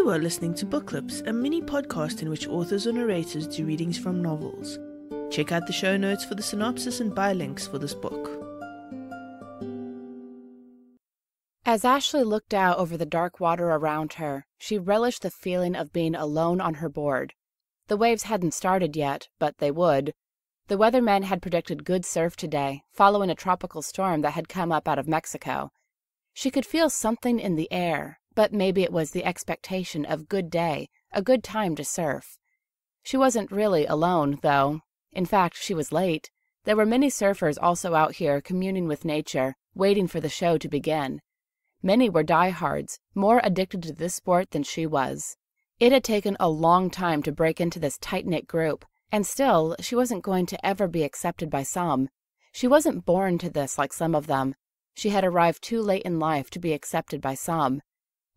You are listening to Book Clips, a mini podcast in which authors or narrators do readings from novels. Check out the show notes for the synopsis and buy links for this book. As Ashley looked out over the dark water around her, she relished the feeling of being alone on her board. The waves hadn't started yet, but they would. The weatherman had predicted good surf today, following a tropical storm that had come up out of Mexico. She could feel something in the air, but maybe it was the expectation of good day, a good time to surf. She wasn't really alone, though. In fact, she was late. There were many surfers also out here communing with nature, waiting for the show to begin. Many were diehards, more addicted to this sport than she was. It had taken a long time to break into this tight-knit group, and still, she wasn't going to ever be accepted by some. She wasn't born to this like some of them. She had arrived too late in life to be accepted by some.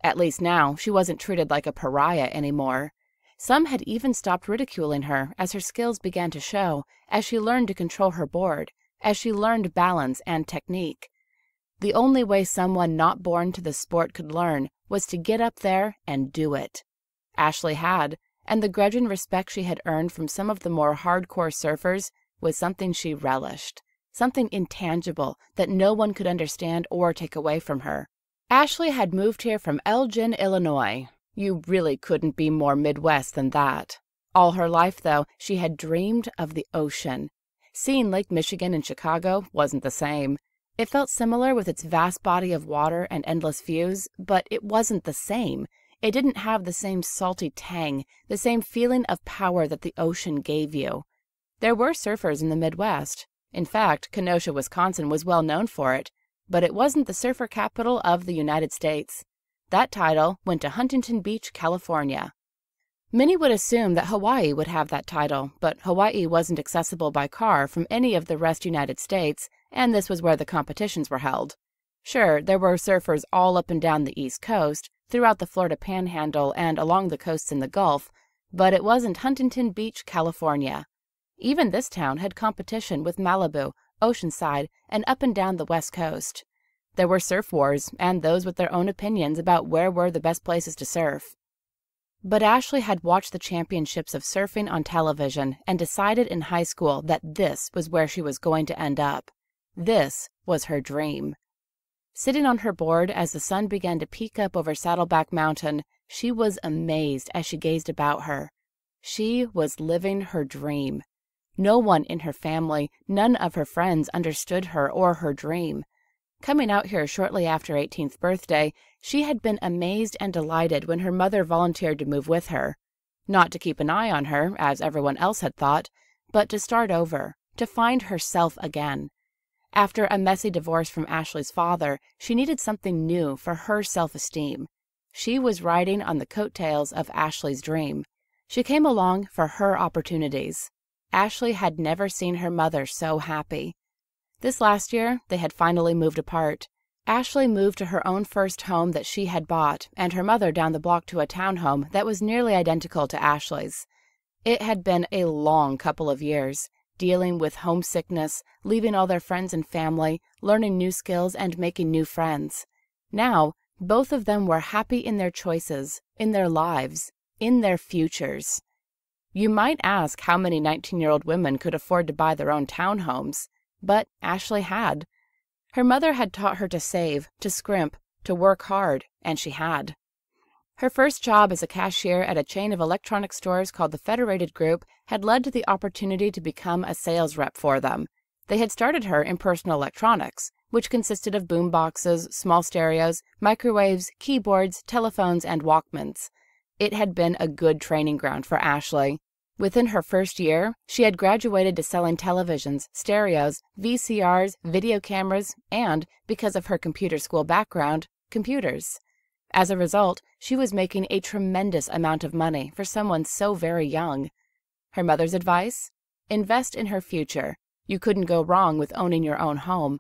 At least now, she wasn't treated like a pariah anymore. Some had even stopped ridiculing her as her skills began to show, as she learned to control her board, as she learned balance and technique. The only way someone not born to the sport could learn was to get up there and do it. Ashley had, and the grudging respect she had earned from some of the more hardcore surfers was something she relished, something intangible that no one could understand or take away from her. Ashley had moved here from Elgin, Illinois. You really couldn't be more Midwest than that. All her life, though, she had dreamed of the ocean. Seeing Lake Michigan in Chicago wasn't the same. It felt similar with its vast body of water and endless views, but it wasn't the same. It didn't have the same salty tang, the same feeling of power that the ocean gave you. There were surfers in the Midwest. In fact, Kenosha, Wisconsin was well known for it. But it wasn't the surfer capital of the United States. That title went to Huntington Beach, California. Many would assume that Hawaii would have that title, but Hawaii wasn't accessible by car from any of the rest United States, and this was where the competitions were held. Sure, there were surfers all up and down the East Coast, throughout the Florida Panhandle and along the coasts in the Gulf, but it wasn't Huntington Beach, California. Even this town had competition with Malibu, Oceanside, and up and down the West Coast. There were surf wars, and those with their own opinions about where were the best places to surf. But Ashley had watched the championships of surfing on television and decided in high school that this was where she was going to end up. This was her dream. Sitting on her board as the sun began to peek up over Saddleback Mountain, she was amazed as she gazed about her. She was living her dream. No one in her family, none of her friends understood her or her dream. Coming out here shortly after 18th birthday, she had been amazed and delighted when her mother volunteered to move with her. Not to keep an eye on her, as everyone else had thought, but to start over, to find herself again. After a messy divorce from Ashley's father, she needed something new for her self-esteem. She was riding on the coattails of Ashley's dream. She came along for her opportunities. Ashley had never seen her mother so happy. This last year, they had finally moved apart. Ashley moved to her own first home that she had bought, and her mother down the block to a townhome that was nearly identical to Ashley's. It had been a long couple of years, dealing with homesickness, leaving all their friends and family, learning new skills, and making new friends. Now, both of them were happy in their choices, in their lives, in their futures. You might ask how many 19-year-old women could afford to buy their own townhomes, but Ashley had. Her mother had taught her to save, to scrimp, to work hard, and she had. Her first job as a cashier at a chain of electronic stores called the Federated Group had led to the opportunity to become a sales rep for them. They had started her in personal electronics, which consisted of boom boxes, small stereos, microwaves, keyboards, telephones, and Walkmans. It had been a good training ground for Ashley. Within her first year, she had graduated to selling televisions, stereos, VCRs, video cameras, and, because of her computer school background, computers. As a result, she was making a tremendous amount of money for someone so very young. Her mother's advice? Invest in her future. You couldn't go wrong with owning your own home.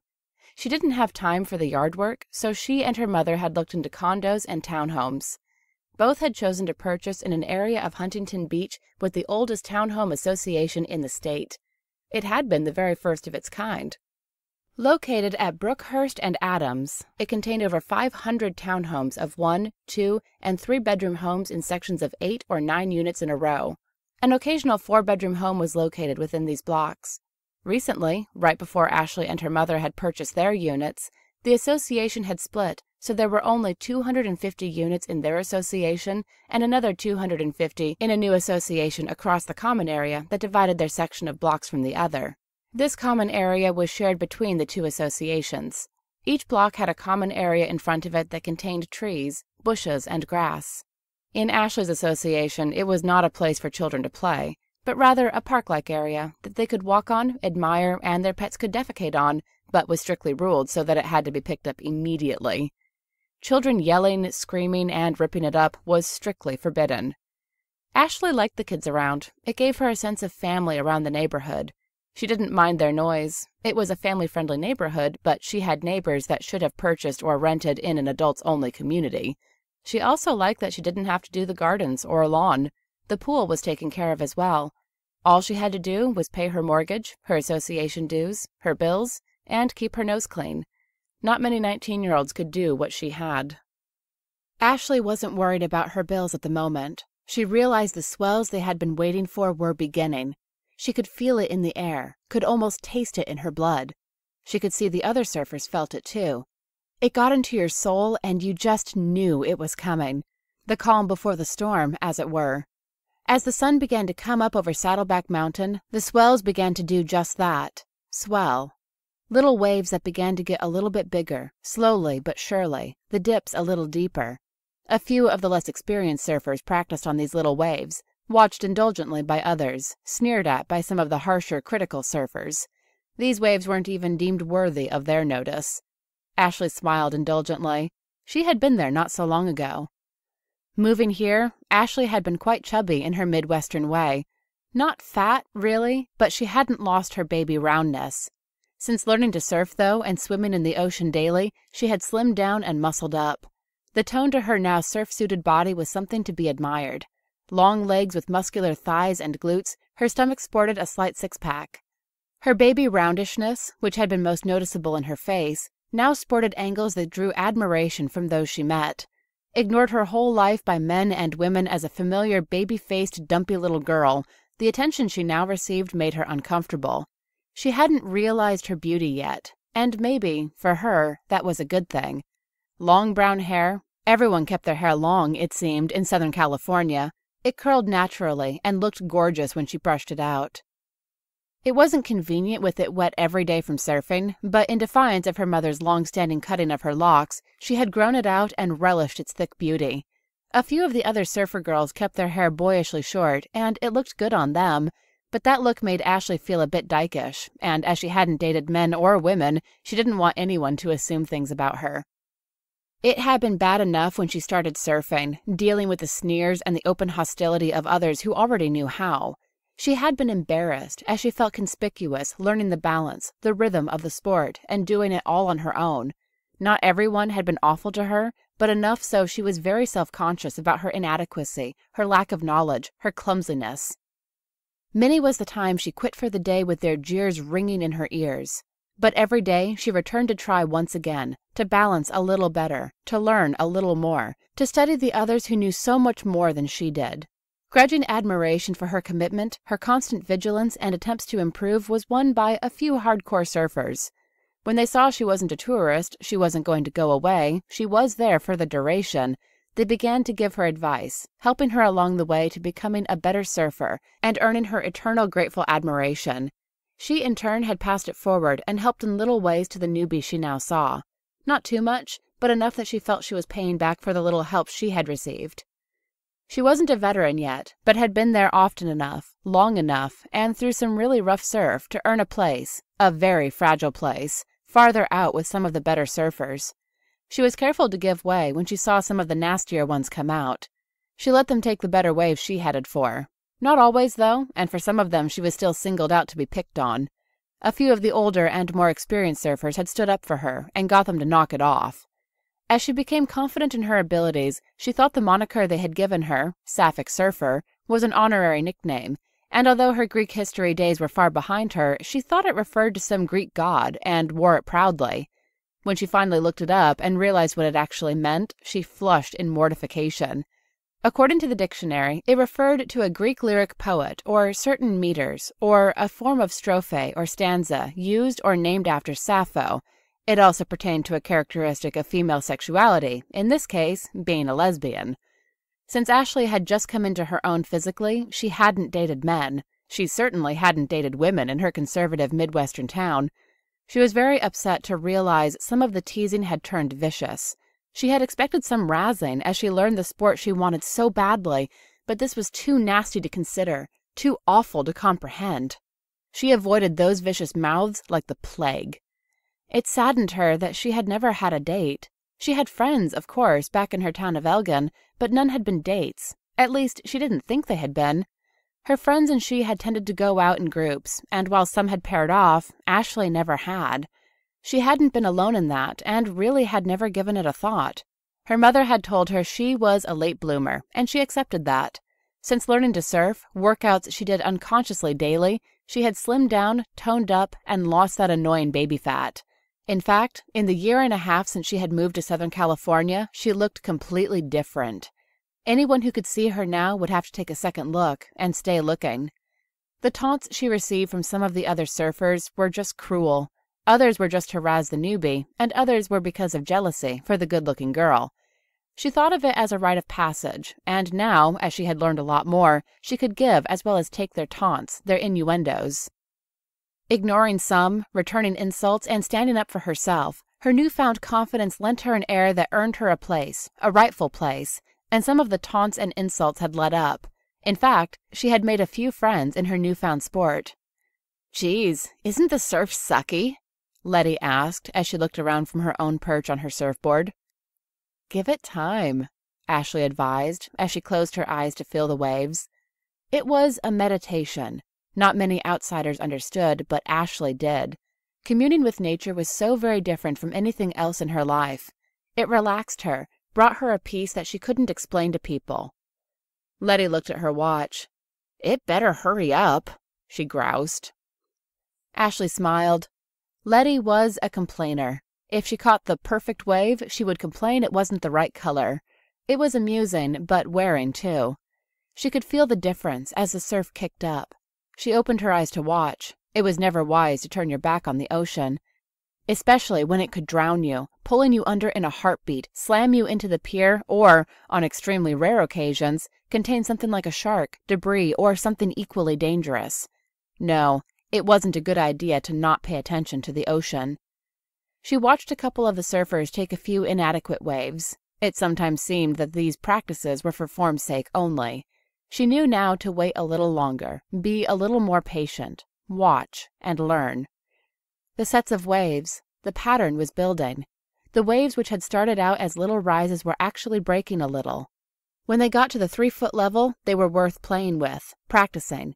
She didn't have time for the yard work, so she and her mother had looked into condos and townhomes. Both had chosen to purchase in an area of Huntington Beach with the oldest townhome association in the state. It had been the very first of its kind. Located at Brookhurst and Adams, it contained over 500 townhomes of 1, 2, and 3-bedroom homes in sections of 8 or 9 units in a row. An occasional 4-bedroom home was located within these blocks. Recently, right before Ashley and her mother had purchased their units, the association had split, so there were only 250 units in their association and another 250 in a new association across the common area that divided their section of blocks from the other. This common area was shared between the two associations. Each block had a common area in front of it that contained trees, bushes, and grass. In Ashley's association, it was not a place for children to play, but rather a park-like area that they could walk on, admire, and their pets could defecate on, but was strictly ruled so that it had to be picked up immediately. Children yelling, screaming, and ripping it up was strictly forbidden. Ashley liked the kids around. It gave her a sense of family around the neighborhood. She didn't mind their noise. It was a family-friendly neighborhood, but she had neighbors that should have purchased or rented in an adults-only community. She also liked that she didn't have to do the gardens or lawn. The pool was taken care of as well. All she had to do was pay her mortgage, her association dues, her bills, and keep her nose clean. Not many 19-year-olds could do what she had. Ashley wasn't worried about her bills at the moment. She realized the swells they had been waiting for were beginning. She could feel it in the air, could almost taste it in her blood. She could see the other surfers felt it too. It got into your soul and you just knew it was coming. The calm before the storm, as it were. As the sun began to come up over Saddleback Mountain, the swells began to do just that. Swell. Little waves that began to get a little bit bigger, slowly but surely, the dips a little deeper. A few of the less experienced surfers practiced on these little waves, watched indulgently by others, sneered at by some of the harsher, critical surfers. These waves weren't even deemed worthy of their notice. Ashley smiled indulgently. She had been there not so long ago. Moving here, Ashley had been quite chubby in her Midwestern way. Not fat, really, but she hadn't lost her baby roundness. Since learning to surf, though, and swimming in the ocean daily, she had slimmed down and muscled up. The tone to her now surf-suited body was something to be admired. Long legs with muscular thighs and glutes, her stomach sported a slight six-pack. Her baby roundishness, which had been most noticeable in her face, now sported angles that drew admiration from those she met. Ignored her whole life by men and women as a familiar baby-faced, dumpy little girl, the attention she now received made her uncomfortable. She hadn't realized her beauty yet, and maybe, for her, that was a good thing. Long brown hair. Everyone kept their hair long, it seemed, in Southern California. It curled naturally and looked gorgeous when she brushed it out. It wasn't convenient with it wet every day from surfing, but in defiance of her mother's long-standing cutting of her locks, she had grown it out and relished its thick beauty. A few of the other surfer girls kept their hair boyishly short, and it looked good on them, but that look made Ashley feel a bit dykish, and as she hadn't dated men or women, she didn't want anyone to assume things about her. It had been bad enough when she started surfing, dealing with the sneers and the open hostility of others who already knew how. She had been embarrassed, as she felt conspicuous, learning the balance, the rhythm of the sport, and doing it all on her own. Not everyone had been awful to her, but enough so she was very self-conscious about her inadequacy, her lack of knowledge, her clumsiness. Many was the time she quit for the day with their jeers ringing in her ears. But every day she returned to try once again, to balance a little better, to learn a little more, to study the others who knew so much more than she did. Grudging admiration for her commitment, her constant vigilance, and attempts to improve was won by a few hardcore surfers. When they saw she wasn't a tourist, she wasn't going to go away, she was there for the duration, they began to give her advice, helping her along the way to becoming a better surfer and earning her eternal grateful admiration. She, in turn, had passed it forward and helped in little ways to the newbie she now saw. Not too much, but enough that she felt she was paying back for the little help she had received. She wasn't a veteran yet, but had been there often enough, long enough, and through some really rough surf to earn a place, a very fragile place, farther out with some of the better surfers. She was careful to give way when she saw some of the nastier ones come out. She let them take the better waves she headed for. Not always, though, and for some of them she was still singled out to be picked on. A few of the older and more experienced surfers had stood up for her and got them to knock it off. As she became confident in her abilities, she thought the moniker they had given her, Sapphic Surfer, was an honorary nickname, And although her Greek history days were far behind her, she thought it referred to some Greek god and wore it proudly. When she finally looked it up and realized what it actually meant, she flushed in mortification. According to the dictionary, it referred to a Greek lyric poet or certain meters, or a form of strophe or stanza used or named after Sappho. It also pertained to a characteristic of female sexuality, in this case, being a lesbian. Since Ashley had just come into her own physically, she hadn't dated men. She certainly hadn't dated women in her conservative Midwestern town. She was very upset to realize some of the teasing had turned vicious. She had expected some razzing as she learned the sport she wanted so badly, but this was too nasty to consider, too awful to comprehend. She avoided those vicious mouths like the plague. It saddened her that she had never had a date. She had friends, of course, back in her town of Elgin, but none had been dates. At least, she didn't think they had been. Her friends and she had tended to go out in groups, and while some had paired off, Ashley never had. She hadn't been alone in that, and really had never given it a thought. Her mother had told her she was a late bloomer, and she accepted that. Since learning to surf, workouts she did unconsciously daily, she had slimmed down, toned up, and lost that annoying baby fat. In fact, in the year and a half since she had moved to Southern California, she looked completely different. Anyone who could see her now would have to take a second look and stay looking. The taunts she received from some of the other surfers were just cruel. Others were just to razz the newbie, and others were because of jealousy for the good-looking girl. She thought of it as a rite of passage, and now, as she had learned a lot more, she could give as well as take their taunts, their innuendos. Ignoring some, returning insults, and standing up for herself, her newfound confidence lent her an air that earned her a place, a rightful place, and some of the taunts and insults had let up. In fact, she had made a few friends in her newfound sport. "Geez, isn't the surf sucky?" Letty asked as she looked around from her own perch on her surfboard. "Give it time," Ashley advised as she closed her eyes to feel the waves. It was a meditation. Not many outsiders understood, but Ashley did. Communing with nature was so very different from anything else in her life. It relaxed her, brought her a peace that she couldn't explain to people. Letty looked at her watch. "It better hurry up," she groused. Ashley smiled. Letty was a complainer. If she caught the perfect wave, she would complain it wasn't the right color. It was amusing, but wearing, too. She could feel the difference as the surf kicked up. She opened her eyes to watch. It was never wise to turn your back on the ocean, especially when it could drown you, pulling you under in a heartbeat, slam you into the pier, or, on extremely rare occasions, contain something like a shark, debris, or something equally dangerous. No, it wasn't a good idea to not pay attention to the ocean. She watched a couple of the surfers take a few inadequate waves. It sometimes seemed that these practices were for form's sake only. She knew now to wait a little longer, be a little more patient, watch, and learn. The sets of waves, the pattern was building. The waves which had started out as little rises were actually breaking a little. When they got to the 3-foot level, they were worth playing with, practicing.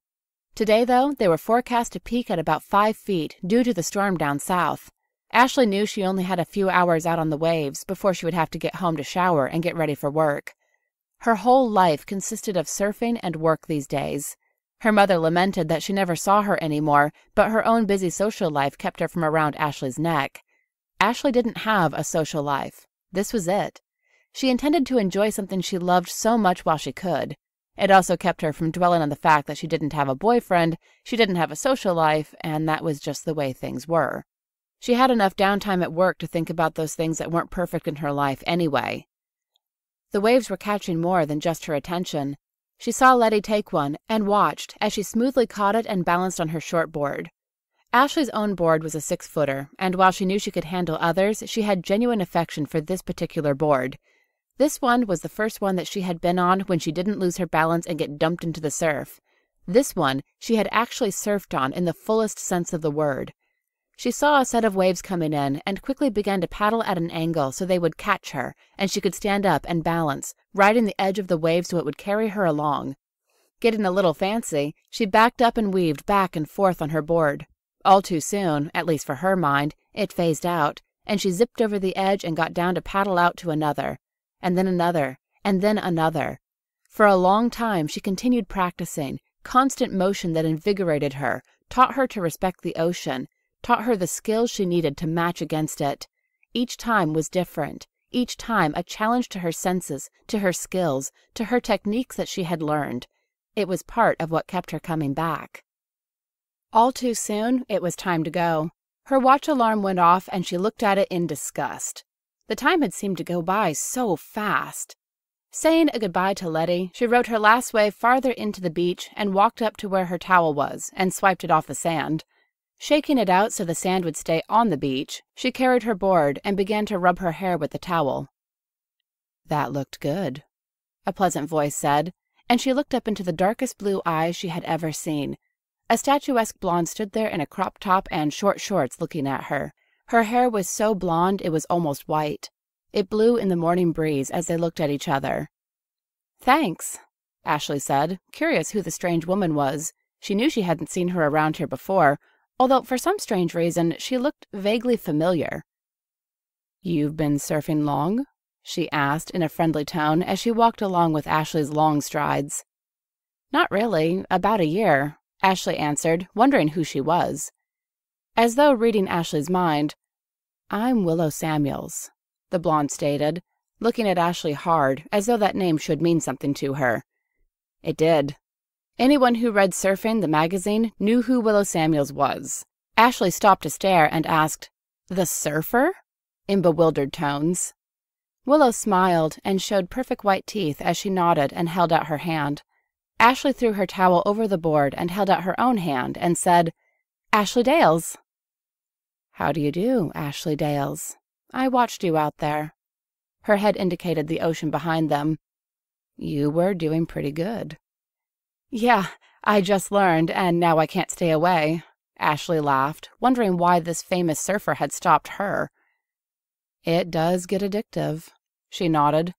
Today, though, they were forecast to peak at about 5 feet due to the storm down south. Ashley knew she only had a few hours out on the waves before she would have to get home to shower and get ready for work. Her whole life consisted of surfing and work these days. Her mother lamented that she never saw her anymore, but her own busy social life kept her from around Ashley's neck. Ashley didn't have a social life. This was it. She intended to enjoy something she loved so much while she could. It also kept her from dwelling on the fact that she didn't have a boyfriend, she didn't have a social life, and that was just the way things were. She had enough downtime at work to think about those things that weren't perfect in her life anyway. The waves were catching more than just her attention. She saw Letty take one and watched as she smoothly caught it and balanced on her shortboard. Ashley's own board was a 6-footer, and while she knew she could handle others, she had genuine affection for this particular board. This one was the first one that she had been on when she didn't lose her balance and get dumped into the surf. This one she had actually surfed on in the fullest sense of the word. She saw a set of waves coming in and quickly began to paddle at an angle so they would catch her, and she could stand up and balance, riding the edge of the wave so it would carry her along. Getting a little fancy, she backed up and weaved back and forth on her board. All too soon, at least for her mind, it phased out, and she zipped over the edge and got down to paddle out to another, and then another, and then another. For a long time she continued practicing, constant motion that invigorated her, taught her to respect the ocean, taught her the skills she needed to match against it. Each time was different, each time a challenge to her senses, to her skills, to her techniques that she had learned. It was part of what kept her coming back. All too soon, it was time to go. Her watch alarm went off and she looked at it in disgust. The time had seemed to go by so fast. Saying a goodbye to Letty, she rowed her last wave farther into the beach and walked up to where her towel was and swiped it off the sand. Shaking it out so the sand would stay on the beach, she carried her board and began to rub her hair with the towel. "That looked good," a pleasant voice said, and she looked up into the darkest blue eyes she had ever seen. A statuesque blonde stood there in a crop top and short shorts looking at her. Her hair was so blonde it was almost white. It blew in the morning breeze as they looked at each other. "Thanks," Ashley said, curious who the strange woman was. She knew she hadn't seen her around here before, although for some strange reason she looked vaguely familiar. "You've been surfing long?" she asked in a friendly tone as she walked along with Ashley's long strides. "Not really, about a year," Ashley answered, wondering who she was. As though reading Ashley's mind, "I'm Willow Samuels," the blonde stated, looking at Ashley hard, as though that name should mean something to her. It did. Anyone who read Surfing, the magazine, knew who Willow Samuels was. Ashley stopped to stare and asked, "The surfer?" in bewildered tones. Willow smiled and showed perfect white teeth as she nodded and held out her hand. Ashley threw her towel over the board and held out her own hand and said, "Ashley Dales." "How do you do, Ashley Dales? I watched you out there." Her head indicated the ocean behind them. "You were doing pretty good." "Yeah, I just learned, and now I can't stay away," Ashley laughed, wondering why this famous surfer had stopped her. "It does get addictive," she nodded.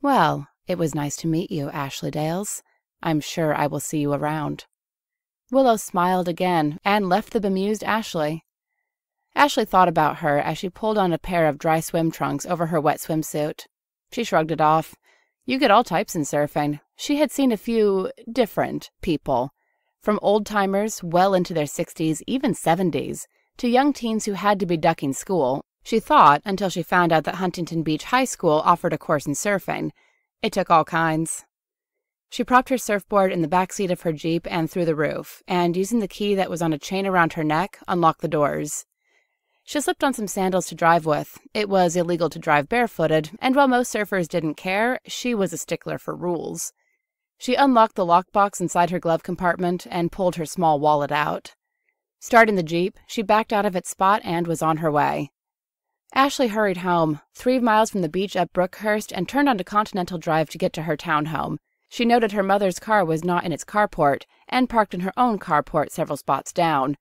"Well, it was nice to meet you, Ashley Dales. I'm sure I will see you around." Willow smiled again and left the bemused Ashley. Ashley thought about her as she pulled on a pair of dry swim trunks over her wet swimsuit. She shrugged it off. You get all types in surfing. She had seen a few different people, from old-timers well into their 60s, even 70s, to young teens who had to be ducking school. She thought until she found out that Huntington Beach High School offered a course in surfing. It took all kinds. She propped her surfboard in the back seat of her Jeep and through the roof, and using the key that was on a chain around her neck, unlocked the doors. She slipped on some sandals to drive with. It was illegal to drive barefooted, and while most surfers didn't care, she was a stickler for rules. She unlocked the lockbox inside her glove compartment and pulled her small wallet out. Starting the Jeep, she backed out of its spot and was on her way. Ashley hurried home, 3 miles from the beach up Brookhurst, and turned onto Continental Drive to get to her townhome. She noted her mother's car was not in its carport, and parked in her own carport several spots down.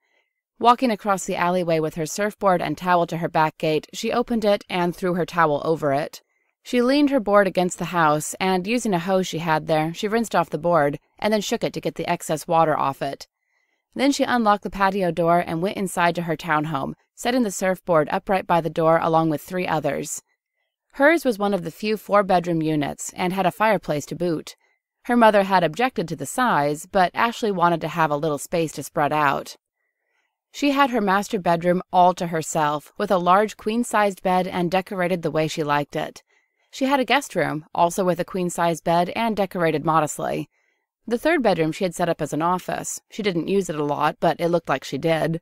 Walking across the alleyway with her surfboard and towel to her back gate, she opened it and threw her towel over it. She leaned her board against the house, and using a hose she had there, she rinsed off the board, and then shook it to get the excess water off it. Then she unlocked the patio door and went inside to her townhome, setting the surfboard upright by the door along with 3 others. Hers was one of the few 4-bedroom units, and had a fireplace to boot. Her mother had objected to the size, but Ashley wanted to have a little space to spread out. She had her master bedroom all to herself, with a large queen-sized bed and decorated the way she liked it. She had a guest room, also with a queen-sized bed and decorated modestly. The 3rd bedroom she had set up as an office. She didn't use it a lot, but it looked like she did.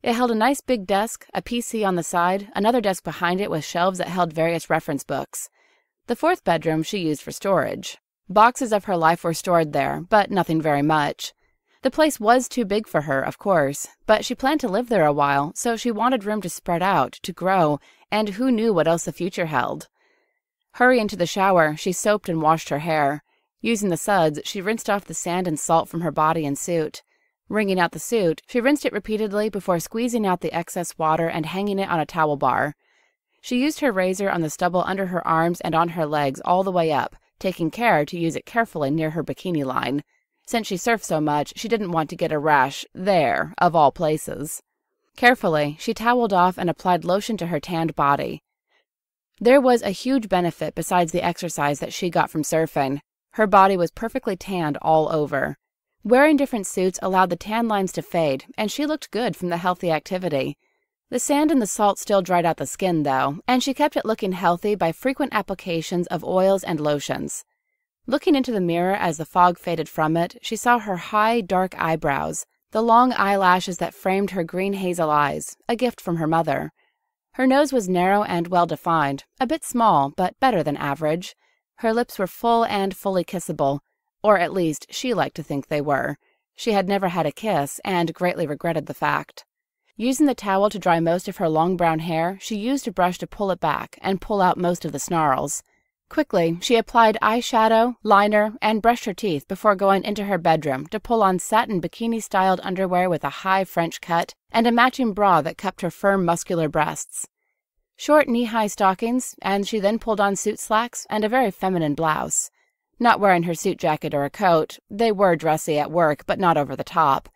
It held a nice big desk, a PC on the side, another desk behind it with shelves that held various reference books. The 4th bedroom she used for storage. Boxes of her life were stored there, but nothing very much. The place was too big for her, of course, but she planned to live there a while, so she wanted room to spread out, to grow, and who knew what else the future held. Hurrying to the shower, she soaped and washed her hair. Using the suds, she rinsed off the sand and salt from her body and suit. Wringing out the suit, she rinsed it repeatedly before squeezing out the excess water and hanging it on a towel bar. She used her razor on the stubble under her arms and on her legs all the way up, taking care to use it carefully near her bikini line. Since she surfed so much, she didn't want to get a rash there, of all places. Carefully, she toweled off and applied lotion to her tanned body. There was a huge benefit besides the exercise that she got from surfing. Her body was perfectly tanned all over. Wearing different suits allowed the tan lines to fade, and she looked good from the healthy activity. The sand and the salt still dried out the skin, though, and she kept it looking healthy by frequent applications of oils and lotions. Looking into the mirror as the fog faded from it, she saw her high, dark eyebrows, the long eyelashes that framed her green hazel eyes, a gift from her mother. Her nose was narrow and well-defined, a bit small, but better than average. Her lips were full and fully kissable, or at least she liked to think they were. She had never had a kiss, and greatly regretted the fact. Using the towel to dry most of her long brown hair, she used a brush to pull it back and pull out most of the snarls. Quickly, she applied eyeshadow, liner, and brushed her teeth before going into her bedroom to pull on satin bikini-styled underwear with a high French cut and a matching bra that cupped her firm, muscular breasts. Short knee-high stockings, and she then pulled on suit slacks and a very feminine blouse. Not wearing her suit jacket or a coat, they were dressy at work, but not over the top.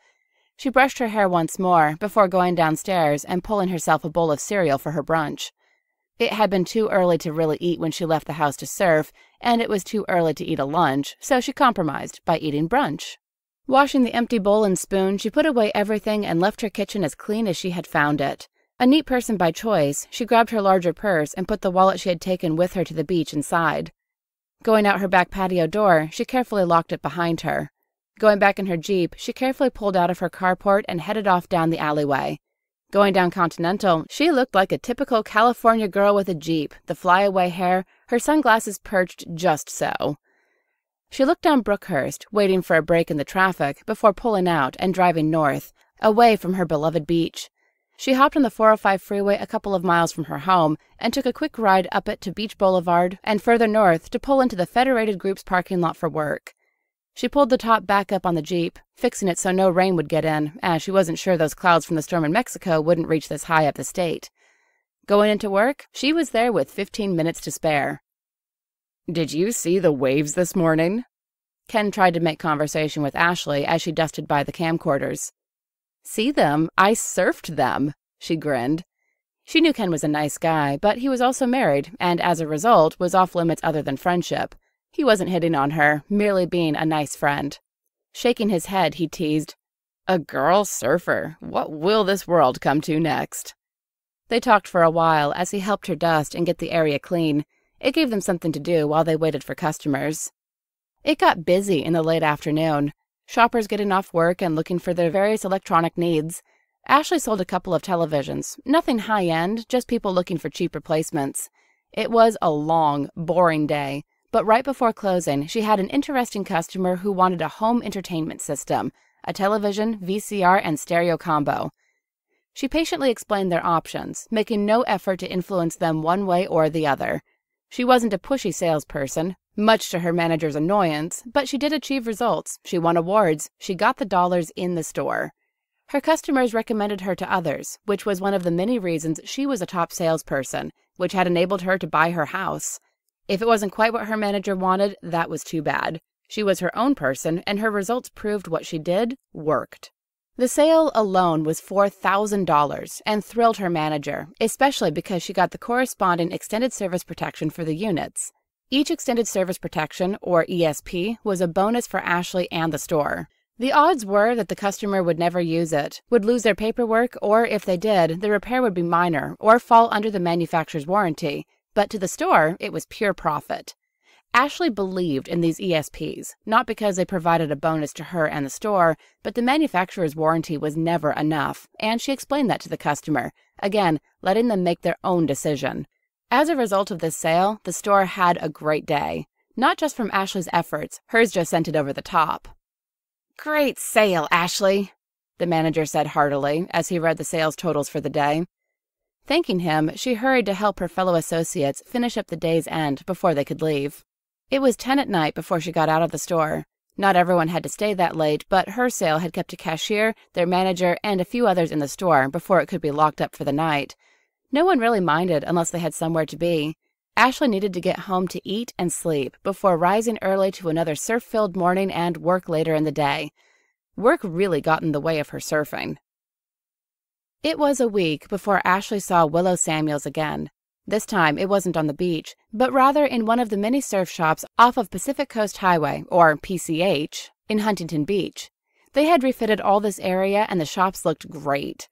She brushed her hair once more before going downstairs and pulling herself a bowl of cereal for her brunch. It had been too early to really eat when she left the house to surf, and it was too early to eat a lunch, so she compromised by eating brunch. Washing the empty bowl and spoon, she put away everything and left her kitchen as clean as she had found it. A neat person by choice, she grabbed her larger purse and put the wallet she had taken with her to the beach inside. Going out her back patio door, she carefully locked it behind her. Going back in her Jeep, she carefully pulled out of her carport and headed off down the alleyway. Going down Continental, she looked like a typical California girl with a Jeep, the flyaway hair, her sunglasses perched just so. She looked down Brookhurst, waiting for a break in the traffic before pulling out and driving north, away from her beloved beach. She hopped on the 405 freeway a couple of miles from her home and took a quick ride up it to Beach Boulevard and further north to pull into the Federated Group's parking lot for work. She pulled the top back up on the Jeep, fixing it so no rain would get in, as she wasn't sure those clouds from the storm in Mexico wouldn't reach this high up the state. Going into work, she was there with 15 minutes to spare. "Did you see the waves this morning?" Ken tried to make conversation with Ashley as she dusted by the camcorders. "See them? I surfed them," she grinned. She knew Ken was a nice guy, but he was also married, and as a result was off limits other than friendship. He wasn't hitting on her, merely being a nice friend. Shaking his head, he teased, "A girl surfer. What will this world come to next?" They talked for a while as he helped her dust and get the area clean. It gave them something to do while they waited for customers. It got busy in the late afternoon, shoppers getting off work and looking for their various electronic needs. Ashley sold a couple of televisions, nothing high-end, just people looking for cheap replacements. It was a long, boring day. But right before closing, she had an interesting customer who wanted a home entertainment system, a television, VCR, and stereo combo. She patiently explained their options, making no effort to influence them one way or the other. She wasn't a pushy salesperson, much to her manager's annoyance, but she did achieve results. She won awards. She got the dollars in the store. Her customers recommended her to others, which was one of the many reasons she was a top salesperson, which had enabled her to buy her house. If it wasn't quite what her manager wanted, that was too bad. She was her own person, and her results proved what she did worked. The sale alone was $4,000 and thrilled her manager, especially because she got the corresponding extended service protection for the units. Each extended service protection, or ESP, was a bonus for Ashley and the store. The odds were that the customer would never use it, would lose their paperwork, or if they did, the repair would be minor or fall under the manufacturer's warranty. But to the store, it was pure profit. Ashley believed in these ESPs, not because they provided a bonus to her and the store, but the manufacturer's warranty was never enough, and she explained that to the customer, again, letting them make their own decision. As a result of this sale, the store had a great day. Not just from Ashley's efforts, hers just sent it over the top. "Great sale, Ashley," the manager said heartily as he read the sales totals for the day. Thanking him, she hurried to help her fellow associates finish up the day's end before they could leave. It was 10 at night before she got out of the store. Not everyone had to stay that late, but her sale had kept a cashier, their manager, and a few others in the store before it could be locked up for the night. No one really minded unless they had somewhere to be. Ashley needed to get home to eat and sleep before rising early to another surf-filled morning and work later in the day. Work really got in the way of her surfing. It was a week before Ashley saw Willow Samuels again. This time, it wasn't on the beach, but rather in one of the many surf shops off of Pacific Coast Highway, or PCH, in Huntington Beach. They had refitted all this area and the shops looked great.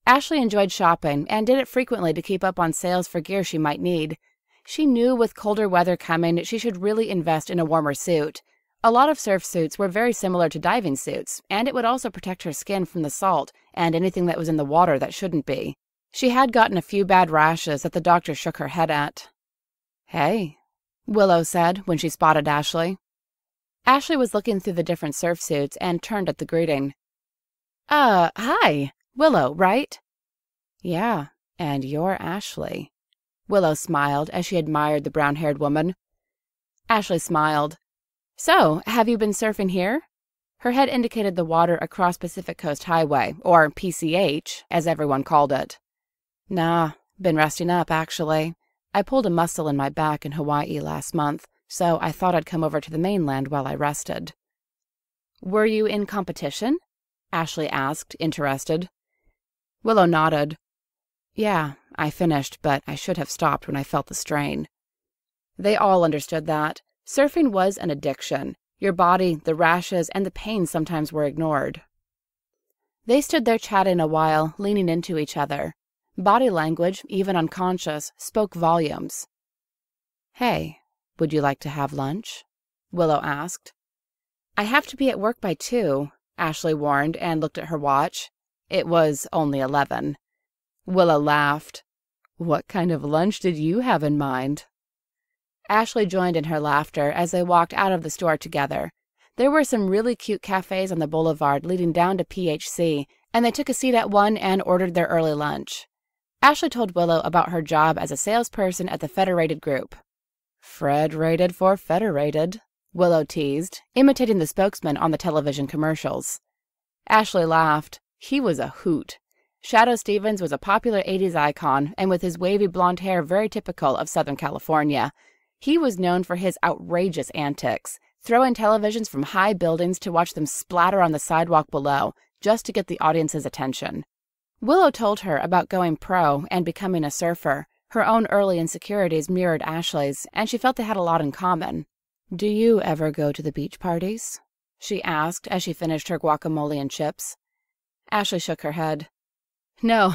Ashley enjoyed shopping and did it frequently to keep up on sales for gear she might need. She knew with colder weather coming, she should really invest in a warmer suit. A lot of surf suits were very similar to diving suits, and it would also protect her skin from the salt and anything that was in the water that shouldn't be. She had gotten a few bad rashes that the doctor shook her head at. "Hey," Willow said when she spotted Ashley. Ashley was looking through the different surf suits and turned at the greeting. Hi. Willow, right?" "Yeah, and you're Ashley." Willow smiled as she admired the brown-haired woman. Ashley smiled. "So, have you been surfing here?" Her head indicated the water across Pacific Coast Highway, or PCH, as everyone called it. "Nah, been resting up, actually. I pulled a muscle in my back in Hawaii last month, so I thought I'd come over to the mainland while I rested." "Were you in competition?" Ashley asked, interested. Willow nodded. "Yeah, I finished, but I should have stopped when I felt the strain." They all understood that. Surfing was an addiction. Your body, the rashes, and the pain sometimes were ignored. They stood there chatting a while, leaning into each other. Body language, even unconscious, spoke volumes. "Hey, would you like to have lunch?" Willow asked. "I have to be at work by 2, Ashley warned and looked at her watch. It was only 11. Willow laughed. "What kind of lunch did you have in mind?" Ashley joined in her laughter as they walked out of the store together. There were some really cute cafes on the boulevard leading down to PHC, and they took a seat at one and ordered their early lunch. Ashley told Willow about her job as a salesperson at the Federated Group. "Fred-rated for Federated," Willow teased, imitating the spokesman on the television commercials. Ashley laughed. He was a hoot. Shadow Stevens was a popular 80s icon, and with his wavy blonde hair very typical of Southern California. He was known for his outrageous antics, throwing televisions from high buildings to watch them splatter on the sidewalk below, just to get the audience's attention. Willow told her about going pro and becoming a surfer. Her own early insecurities mirrored Ashley's, and she felt they had a lot in common. "Do you ever go to the beach parties?" she asked as she finished her guacamole and chips. Ashley shook her head. No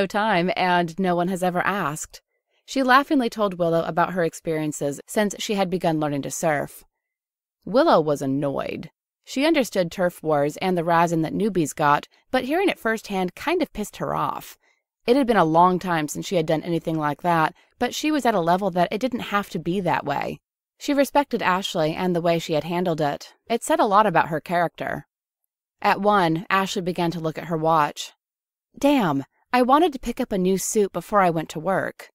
time, and no one has ever asked." She laughingly told Willow about her experiences since she had begun learning to surf. Willow was annoyed. She understood turf wars and the razzing that newbies got, but hearing it firsthand kind of pissed her off. It had been a long time since she had done anything like that, but she was at a level that it didn't have to be that way. She respected Ashley and the way she had handled it. It said a lot about her character. At 1, Ashley began to look at her watch. "Damn, I wanted to pick up a new suit before I went to work."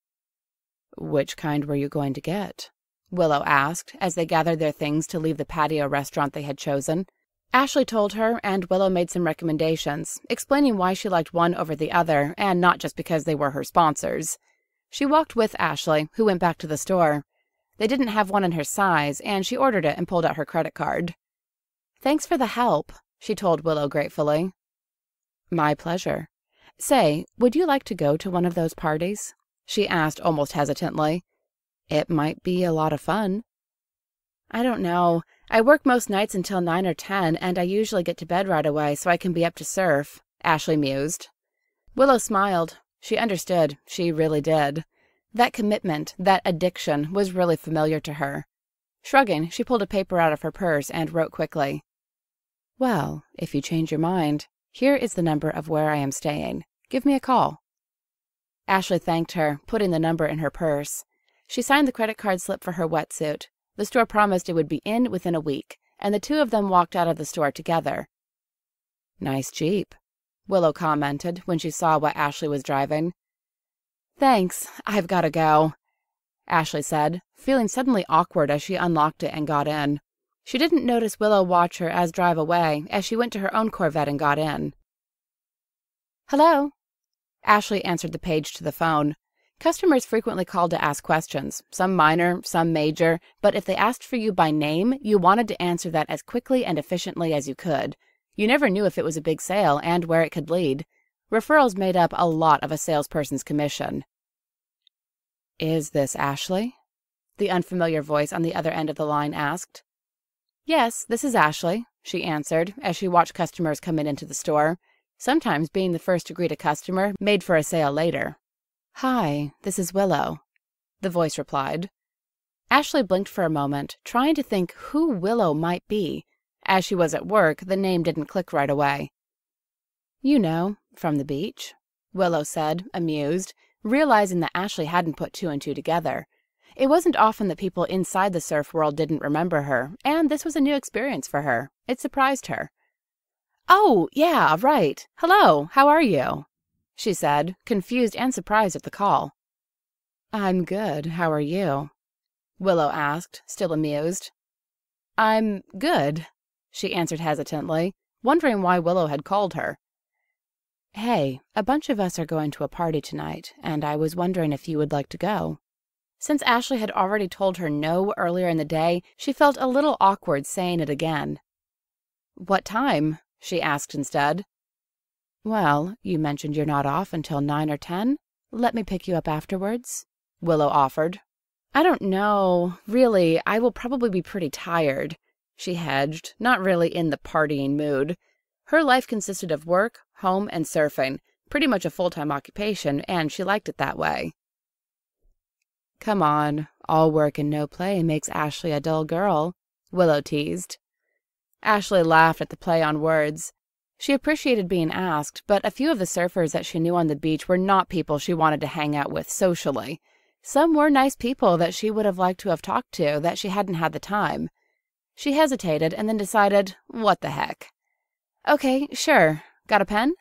"Which kind were you going to get?" Willow asked as they gathered their things to leave the patio restaurant they had chosen. Ashley told her, and Willow made some recommendations, explaining why she liked one over the other, and not just because they were her sponsors. She walked with Ashley, who went back to the store. They didn't have one in her size, and she ordered it and pulled out her credit card. "Thanks for the help," she told Willow gratefully. "My pleasure. Say, would you like to go to one of those parties?" she asked almost hesitantly. "It might be a lot of fun." "I don't know. I work most nights until 9 or 10, and I usually get to bed right away so I can be up to surf," Ashley mused. Willow smiled. She understood. She really did. That commitment, that addiction, was really familiar to her. Shrugging, she pulled a paper out of her purse and wrote quickly. "Well, if you change your mind, here is the number of where I am staying. Give me a call." Ashley thanked her, putting the number in her purse. She signed the credit card slip for her wetsuit. The store promised it would be in within a week, and the two of them walked out of the store together. "Nice Jeep," Willow commented when she saw what Ashley was driving. "Thanks, I've got to go," Ashley said, feeling suddenly awkward as she unlocked it and got in. She didn't notice Willow watch her as drive away as she went to her own Corvette and got in. "Hello?" Ashley answered the page to the phone. Customers frequently called to ask questions, some minor, some major, but if they asked for you by name, you wanted to answer that as quickly and efficiently as you could. You never knew if it was a big sale and where it could lead. Referrals made up a lot of a salesperson's commission. "Is this Ashley?" the unfamiliar voice on the other end of the line asked. "Yes, this is Ashley," she answered as she watched customers come into the store. Sometimes being the first to greet a customer made for a sale later. "Hi, this is Willow," the voice replied. Ashley blinked for a moment, trying to think who Willow might be. As she was at work, the name didn't click right away. "You know, from the beach," Willow said, amused, realizing that Ashley hadn't put two and two together. It wasn't often that people inside the surf world didn't remember her, and this was a new experience for her. It surprised her. "Oh, yeah, right. Hello, how are you?" she said, confused and surprised at the call. "I'm good. How are you?" Willow asked, still amused. "I'm good," she answered hesitantly, wondering why Willow had called her. "Hey, a bunch of us are going to a party tonight, and I was wondering if you would like to go." Since Ashley had already told her no earlier in the day, she felt a little awkward saying it again. "What time?" she asked instead. "Well, you mentioned you're not off until 9 or 10. Let me pick you up afterwards," Willow offered. "I don't know. Really, I will probably be pretty tired," she hedged, not really in the partying mood. Her life consisted of work, home, and surfing, pretty much a full-time occupation, and she liked it that way. "Come on, all work and no play makes Ashley a dull girl," Willow teased. Ashley laughed at the play on words. She appreciated being asked, but a few of the surfers that she knew on the beach were not people she wanted to hang out with socially. Some were nice people that she would have liked to have talked to that she hadn't had the time. She hesitated and then decided, what the heck. "Okay, sure. Got a pen?"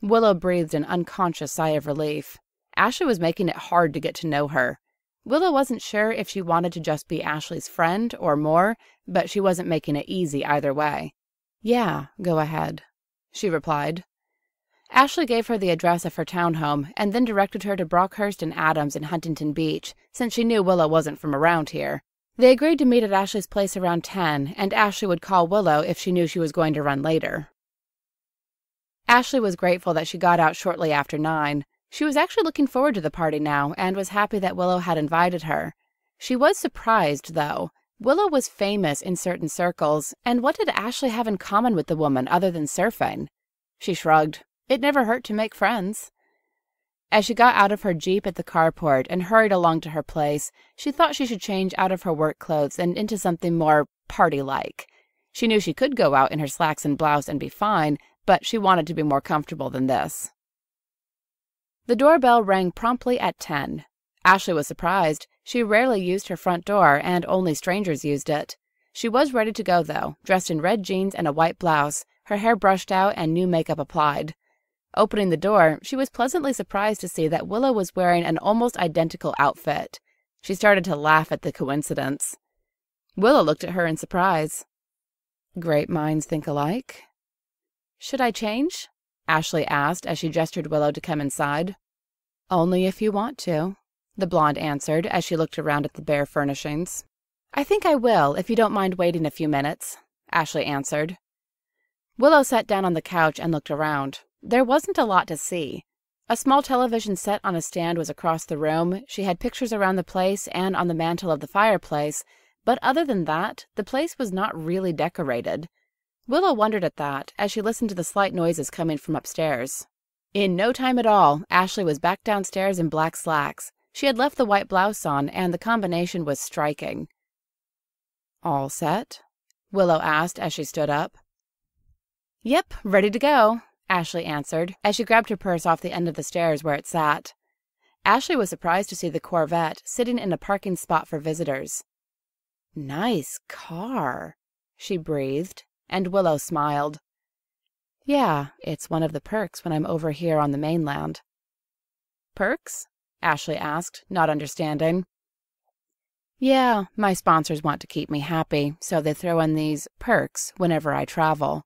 Willow breathed an unconscious sigh of relief. Ashley was making it hard to get to know her. Willow wasn't sure if she wanted to just be Ashley's friend or more, but she wasn't making it easy either way. "Yeah, go ahead," she replied. Ashley gave her the address of her townhome and then directed her to Brockhurst and Adams in Huntington Beach, since she knew Willow wasn't from around here. They agreed to meet at Ashley's place around 10, and Ashley would call Willow if she knew she was going to run later. Ashley was grateful that she got out shortly after 9. She was actually looking forward to the party now and was happy that Willow had invited her. She was surprised, though. Willow was famous in certain circles, and what did Ashley have in common with the woman other than surfing? She shrugged. It never hurt to make friends. As she got out of her Jeep at the carport and hurried along to her place, she thought she should change out of her work clothes and into something more party-like. She knew she could go out in her slacks and blouse and be fine, but she wanted to be more comfortable than this. The doorbell rang promptly at 10. Ashley was surprised. She rarely used her front door, and only strangers used it. She was ready to go, though, dressed in red jeans and a white blouse, her hair brushed out and new makeup applied. Opening the door, she was pleasantly surprised to see that Willow was wearing an almost identical outfit. She started to laugh at the coincidence. Willow looked at her in surprise. "Great minds think alike." "Should I change?" Ashley asked as she gestured Willow to come inside. "Only if you want to," the blonde answered as she looked around at the bare furnishings. "I think I will, if you don't mind waiting a few minutes," Ashley answered. Willow sat down on the couch and looked around. There wasn't a lot to see. A small television set on a stand was across the room. She had pictures around the place and on the mantel of the fireplace, but other than that, the place was not really decorated. Willow wondered at that as she listened to the slight noises coming from upstairs. In no time at all, Ashley was back downstairs in black slacks. She had left the white blouse on, and the combination was striking. "All set?" Willow asked as she stood up. "Yep, ready to go," Ashley answered as she grabbed her purse off the end of the stairs where it sat. Ashley was surprised to see the Corvette sitting in a parking spot for visitors. "Nice car," she breathed, and Willow smiled. "Yeah, it's one of the perks when I'm over here on the mainland." "Perks?" Ashley asked, not understanding. "Yeah, my sponsors want to keep me happy, so they throw in these perks whenever I travel."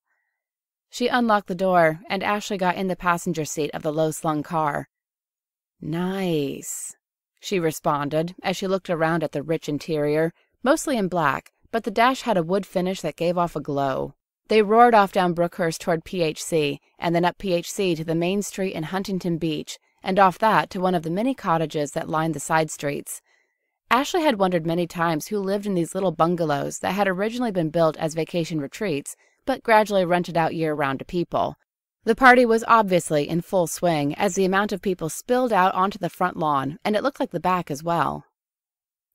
She unlocked the door, and Ashley got in the passenger seat of the low-slung car. "Nice," she responded as she looked around at the rich interior, mostly in black, but the dash had a wood finish that gave off a glow. They roared off down Brookhurst toward PHC, and then up PHC to the main street in Huntington Beach, and off that to one of the many cottages that lined the side streets. Ashley had wondered many times who lived in these little bungalows that had originally been built as vacation retreats, but gradually rented out year-round to people. The party was obviously in full swing as the amount of people spilled out onto the front lawn, and it looked like the back as well.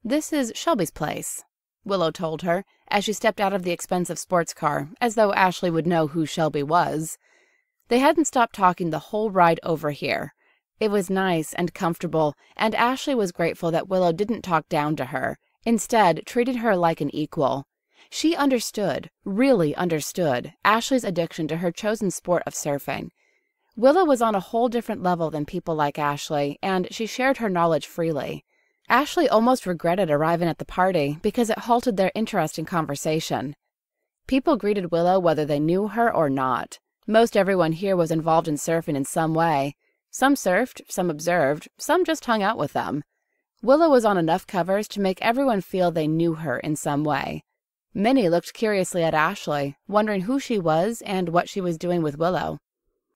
"This is Shelby's place," Willow told her, as she stepped out of the expensive sports car, as though Ashley would know who Shelby was. They hadn't stopped talking the whole ride over here. It was nice and comfortable, and Ashley was grateful that Willow didn't talk down to her, instead treated her like an equal. She understood, really understood, Ashley's addiction to her chosen sport of surfing. Willow was on a whole different level than people like Ashley, and she shared her knowledge freely. Ashley almost regretted arriving at the party because it halted their interesting conversation. People greeted Willow whether they knew her or not. Most everyone here was involved in surfing in some way. Some surfed, some observed, some just hung out with them. Willow was on enough covers to make everyone feel they knew her in some way. Many looked curiously at Ashley, wondering who she was and what she was doing with Willow.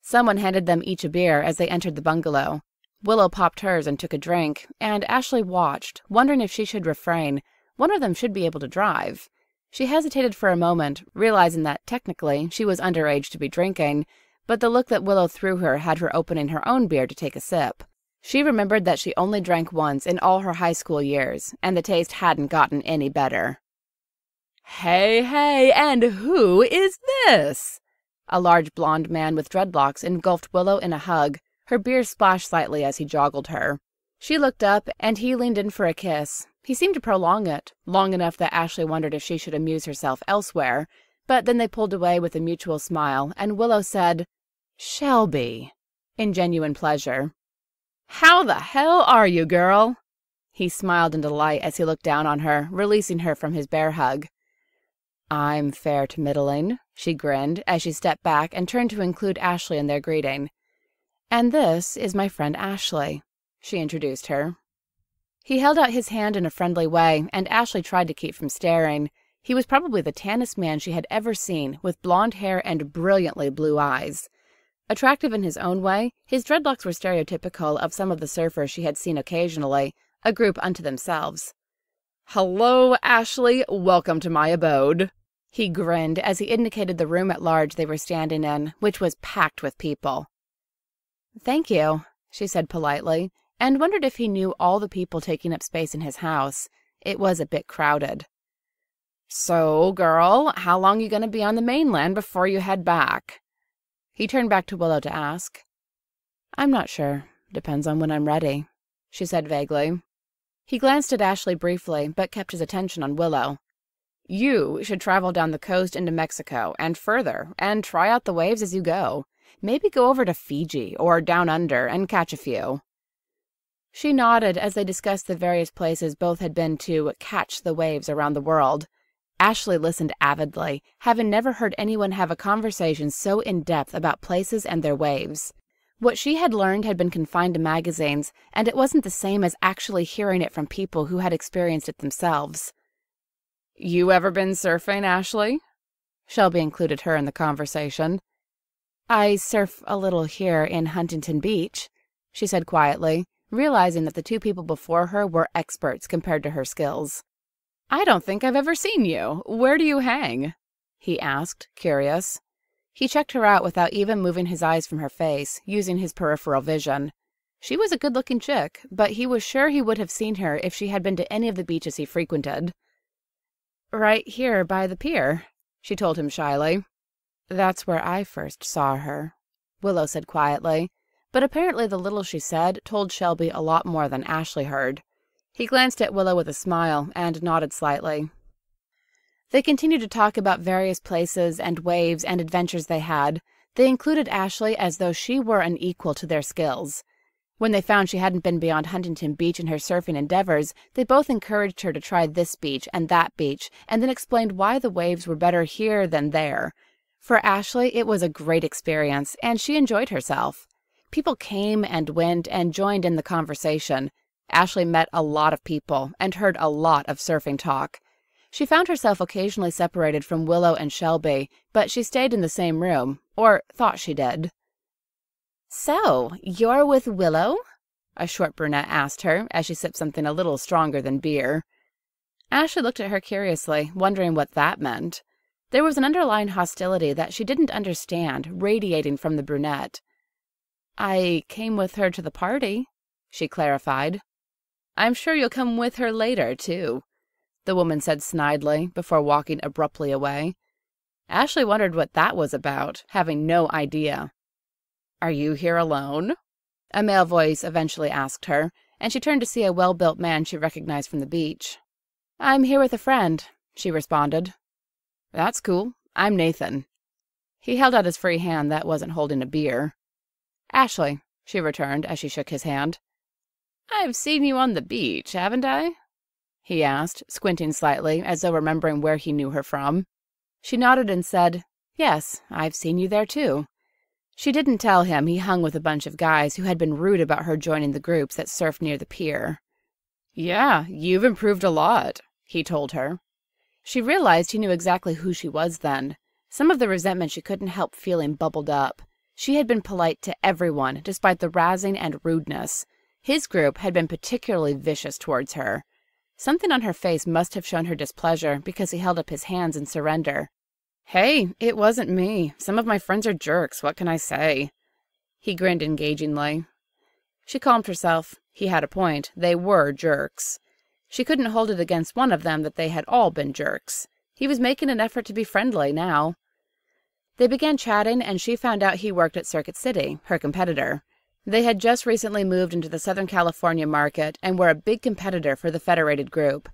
Someone handed them each a beer as they entered the bungalow. Willow popped hers and took a drink, and Ashley watched, wondering if she should refrain. One of them should be able to drive. She hesitated for a moment, realizing that, technically, she was underage to be drinking, but the look that Willow threw her had her opening her own beer to take a sip. She remembered that she only drank once in all her high school years, and the taste hadn't gotten any better. "Hey, and who is this?" A large blonde man with dreadlocks engulfed Willow in a hug. Her beer splashed slightly as he joggled her. She looked up, and he leaned in for a kiss. He seemed to prolong it, long enough that Ashley wondered if she should amuse herself elsewhere, but then they pulled away with a mutual smile, and Willow said, "Shelby," in genuine pleasure. "How the hell are you, girl?" He smiled in delight as he looked down on her, releasing her from his bear hug. "I'm fair to middling," she grinned as she stepped back and turned to include Ashley in their greeting. "And this is my friend Ashley," she introduced her. He held out his hand in a friendly way, and Ashley tried to keep from staring. He was probably the tannest man she had ever seen, with blonde hair and brilliantly blue eyes. Attractive in his own way, his dreadlocks were stereotypical of some of the surfers she had seen occasionally, a group unto themselves. "Hello, Ashley. Welcome to my abode." He grinned as he indicated the room at large they were standing in, which was packed with people. "Thank you," she said politely, and wondered if he knew all the people taking up space in his house. It was a bit crowded. "So, girl, how long you gonna be on the mainland before you head back?" He turned back to Willow to ask. "I'm not sure. Depends on when I'm ready," she said vaguely. He glanced at Ashley briefly, but kept his attention on Willow. "You should travel down the coast into Mexico and further, and try out the waves as you go. Maybe go over to Fiji or down under and catch a few." She nodded as they discussed the various places both had been to catch the waves around the world. Ashley listened avidly, having never heard anyone have a conversation so in-depth about places and their waves. What she had learned had been confined to magazines, and it wasn't the same as actually hearing it from people who had experienced it themselves. "You ever been surfing, Ashley?" Shelby included her in the conversation. "I surf a little here in Huntington Beach," she said quietly, realizing that the two people before her were experts compared to her skills. "I don't think I've ever seen you. Where do you hang?" he asked, curious. He checked her out without even moving his eyes from her face, using his peripheral vision. She was a good-looking chick, but he was sure he would have seen her if she had been to any of the beaches he frequented. "Right here by the pier," she told him shyly. "That's where I first saw her," Willow said quietly, but apparently the little she said told Shelby a lot more than Ashley heard. He glanced at Willow with a smile and nodded slightly. They continued to talk about various places and waves and adventures they had. They included Ashley as though she were an equal to their skills. When they found she hadn't been beyond Huntington Beach in her surfing endeavors, they both encouraged her to try this beach and that beach, and then explained why the waves were better here than there. For Ashley, it was a great experience, and she enjoyed herself. People came and went and joined in the conversation. Ashley met a lot of people and heard a lot of surfing talk. She found herself occasionally separated from Willow and Shelby, but she stayed in the same room, or thought she did. "So, you're with Willow?" a short brunette asked her as she sipped something a little stronger than beer. Ashley looked at her curiously, wondering what that meant. There was an underlying hostility that she didn't understand, radiating from the brunette. "I came with her to the party," she clarified. "I'm sure you'll come with her later, too," the woman said snidely before walking abruptly away. Ashley wondered what that was about, having no idea. "Are you here alone?" a male voice eventually asked her, and she turned to see a well-built man she recognized from the beach. "I'm here with a friend," she responded. "That's cool. I'm Nathan." He held out his free hand that wasn't holding a beer. "Ashley," she returned as she shook his hand. "I've seen you on the beach, haven't I?" he asked, squinting slightly as though remembering where he knew her from. She nodded and said, "Yes, I've seen you there too." She didn't tell him he hung with a bunch of guys who had been rude about her joining the groups that surfed near the pier. "Yeah, you've improved a lot," he told her. She realized he knew exactly who she was then. Some of the resentment she couldn't help feeling bubbled up. She had been polite to everyone, despite the razzing and rudeness. His group had been particularly vicious towards her. Something on her face must have shown her displeasure because he held up his hands in surrender. "Hey, it wasn't me. Some of my friends are jerks, what can I say?" He grinned engagingly. She calmed herself. He had a point. They were jerks. She couldn't hold it against one of them that they had all been jerks. He was making an effort to be friendly now. They began chatting, and she found out he worked at Circuit City, her competitor. They had just recently moved into the Southern California market and were a big competitor for the Federated Group.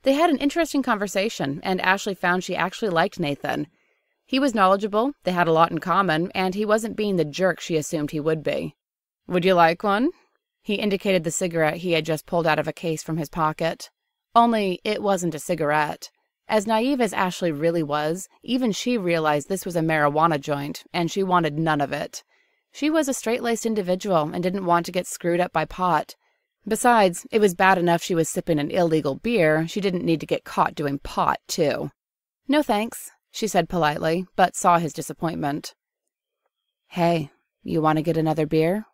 They had an interesting conversation, and Ashley found she actually liked Nathan. He was knowledgeable, they had a lot in common, and he wasn't being the jerk she assumed he would be. "Would you like one?" He indicated the cigarette he had just pulled out of a case from his pocket. Only, it wasn't a cigarette. As naive as Ashley really was, even she realized this was a marijuana joint, and she wanted none of it. She was a straight-laced individual and didn't want to get screwed up by pot. Besides, it was bad enough she was sipping an illegal beer, she didn't need to get caught doing pot, too. "No thanks," she said politely, but saw his disappointment. "Hey, you want to get another beer?"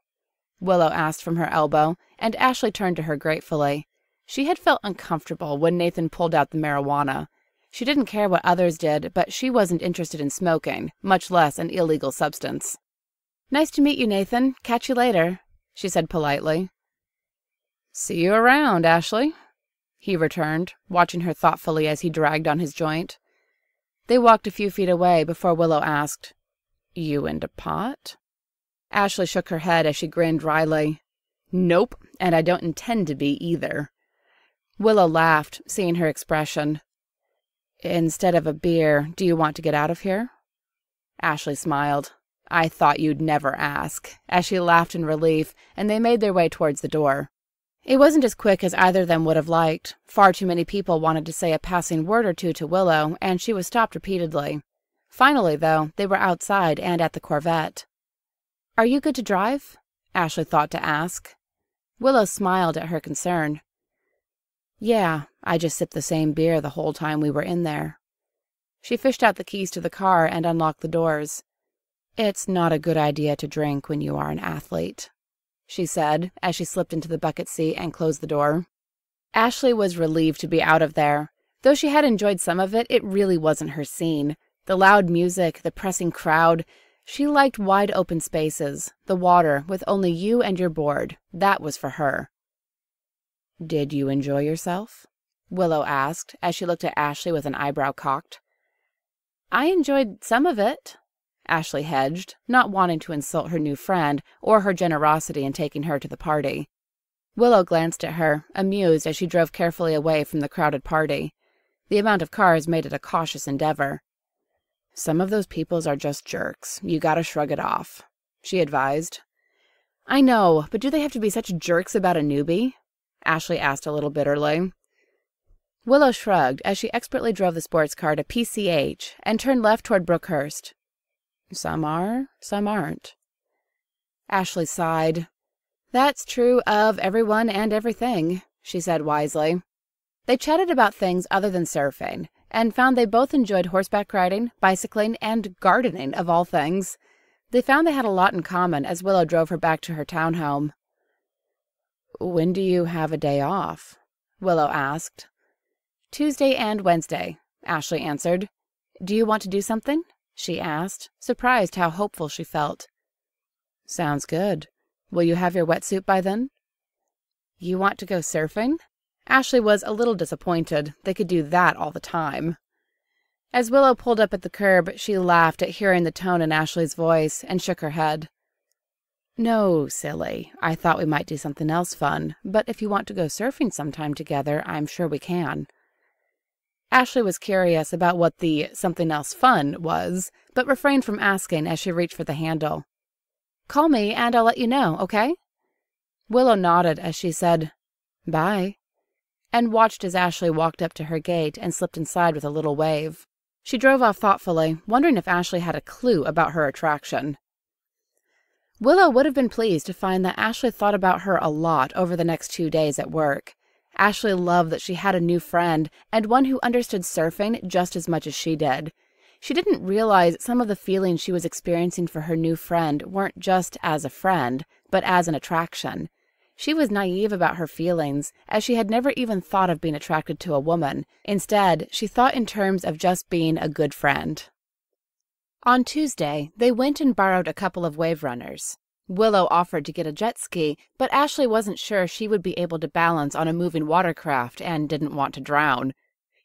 Willow asked from her elbow, and Ashley turned to her gratefully. She had felt uncomfortable when Nathan pulled out the marijuana. She didn't care what others did, but she wasn't interested in smoking, much less an illegal substance. "Nice to meet you, Nathan. Catch you later," she said politely. "See you around, Ashley," he returned, watching her thoughtfully as he dragged on his joint. They walked a few feet away before Willow asked, "You into pot?" Ashley shook her head as she grinned wryly. "Nope, and I don't intend to be either." Willow laughed, seeing her expression. "Instead of a beer, do you want to get out of here?" Ashley smiled. "I thought you'd never ask," as she laughed in relief, and they made their way towards the door. It wasn't as quick as either of them would have liked. Far too many people wanted to say a passing word or two to Willow, and she was stopped repeatedly. Finally, though, they were outside and at the Corvette. "Are you good to drive?" Ashley thought to ask. Willow smiled at her concern. "Yeah, I just sipped the same beer the whole time we were in there." She fished out the keys to the car and unlocked the doors. "It's not a good idea to drink when you are an athlete," she said, as she slipped into the bucket seat and closed the door. Ashley was relieved to be out of there. Though she had enjoyed some of it, it really wasn't her scene. The loud music, the pressing crowd. She liked wide open spaces, the water with only you and your board. That was for her. "Did you enjoy yourself?" Willow asked, as she looked at Ashley with an eyebrow cocked. "I enjoyed some of it," Ashley hedged, not wanting to insult her new friend or her generosity in taking her to the party. Willow glanced at her, amused as she drove carefully away from the crowded party. The amount of cars made it a cautious endeavor. "Some of those peoples are just jerks. You gotta shrug it off," she advised. "I know, but do they have to be such jerks about a newbie?" Ashley asked a little bitterly. Willow shrugged as she expertly drove the sports car to PCH and turned left toward Brookhurst. "Some are, some aren't." Ashley sighed. "That's true of everyone and everything," she said wisely. They chatted about things other than surfing, and found they both enjoyed horseback riding, bicycling, and gardening, of all things. They found they had a lot in common as Willow drove her back to her townhome. When do you have a day off? Willow asked. Tuesday and Wednesday, Ashley answered. Do you want to do something? She asked, surprised how hopeful she felt. Sounds good. Will you have your wetsuit by then? You want to go surfing? Ashley was a little disappointed. They could do that all the time. As Willow pulled up at the curb, she laughed at hearing the tone in Ashley's voice and shook her head. No, silly. I thought we might do something else fun, but if you want to go surfing sometime together, I'm sure we can. Ashley was curious about what the something else fun was, but refrained from asking as she reached for the handle. Call me and I'll let you know, okay? Willow nodded as she said, Bye, and watched as Ashley walked up to her gate and slipped inside with a little wave. She drove off thoughtfully, wondering if Ashley had a clue about her attraction. Willow would have been pleased to find that Ashley thought about her a lot over the next 2 days at work. Ashley loved that she had a new friend, and one who understood surfing just as much as she did. She didn't realize some of the feelings she was experiencing for her new friend weren't just as a friend, but as an attraction. She was naive about her feelings, as she had never even thought of being attracted to a woman. Instead, she thought in terms of just being a good friend. On Tuesday, they went and borrowed a couple of wave runners. Willow offered to get a jet ski, but Ashley wasn't sure she would be able to balance on a moving watercraft and didn't want to drown.